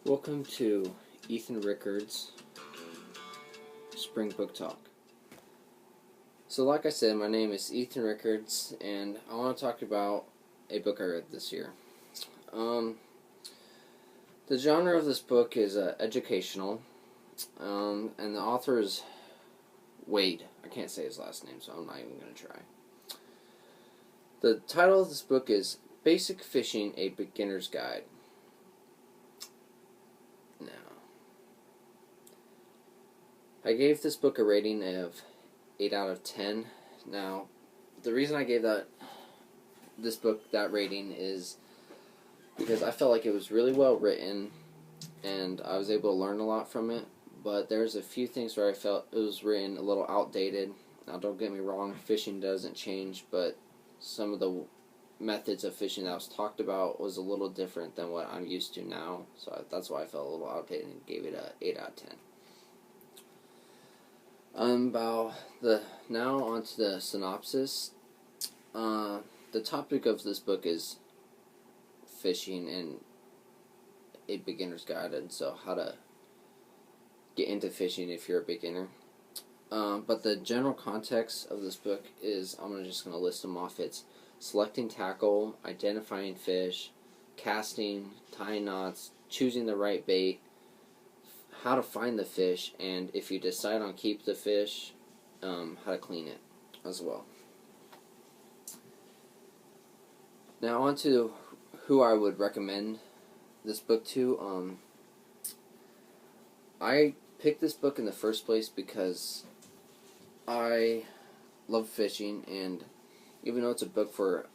Welcome to Ethan Rickards' Spring Book Talk. So like I said, my name is Ethan Rickards, and I want to talk about a book I read this year. The genre of this book is educational, and the author is Wade. I can't say his last name, so I'm not even going to try. The title of this book is Basic Fishing, A Beginner's Guide. Now, I gave this book a rating of 8 out of 10. Now, the reason I gave this book that rating is because I felt like it was really well written and I was able to learn a lot from it, but there's a few things where I felt it was written a little outdated. Now, don't get me wrong, fishing doesn't change, but some of the methods of fishing that was talked about was a little different than what I'm used to now, so that's why I felt a little outdated and gave it a 8 out of 10. Now onto the synopsis. The topic of this book is fishing and a beginner's guide, and so how to get into fishing if you're a beginner. But the general context of this book is, I'm just going to list them off. It's selecting tackle, identifying fish, casting, tying knots, choosing the right bait, how to find the fish, and if you decide on keep the fish, how to clean it as well. Now on to who I would recommend this book to. I picked this book in the first place because I love fishing, and even though it's a book for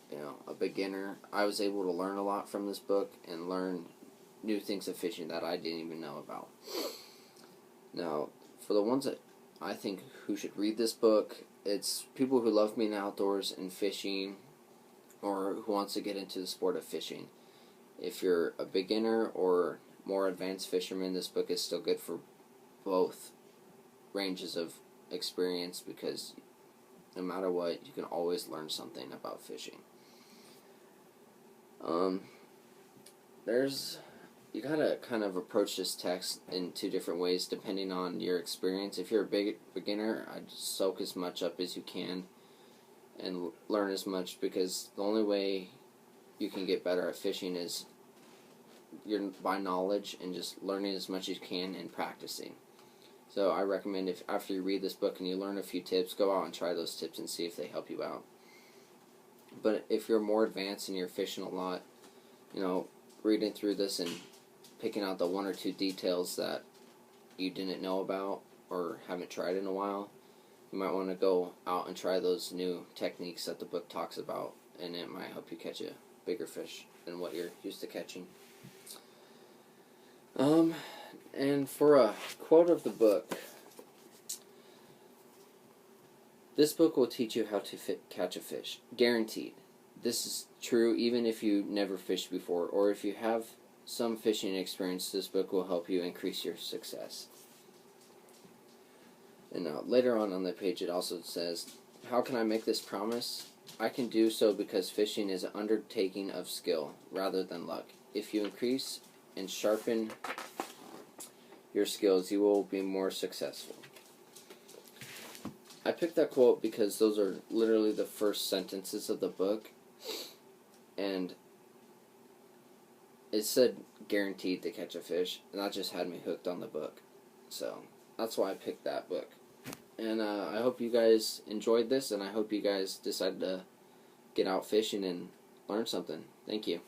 a beginner, I was able to learn a lot from this book and learn new things of fishing that I didn't even know about. Now, for the ones that I think who should read this book, it's people who love being outdoors and fishing, or who wants to get into the sport of fishing. If you're a beginner or more advanced fisherman, this book is still good for both ranges of experience, because no matter what, you can always learn something about fishing. You gotta kind of approach this text in two different ways depending on your experience. If you're a big beginner, I'd soak as much up as you can and learn as much, because the only way you can get better at fishing is by knowledge and just learning as much as you can and practicing. So I recommend, if after you read this book and you learn a few tips, go out and try those tips and see if they help you out. But if you're more advanced and you're fishing a lot, reading through this and picking out the one or two details that you didn't know about or haven't tried in a while, you might want to go out and try those new techniques that the book talks about, and it might help you catch a bigger fish than what you're used to catching. And for a quote of the book, this book will teach you how to catch a fish. Guaranteed. This is true even if you never fished before, or if you have some fishing experience, this book will help you increase your success. And later on the page it also says, how can I make this promise? I can do so because fishing is an undertaking of skill rather than luck. If you increase and sharpen your skills, you will be more successful. I picked that quote because those are literally the first sentences of the book, and it said guaranteed to catch a fish, and that just had me hooked on the book. So that's why I picked that book. And I hope you guys enjoyed this, and I hope you guys decided to get out fishing and learn something. Thank you.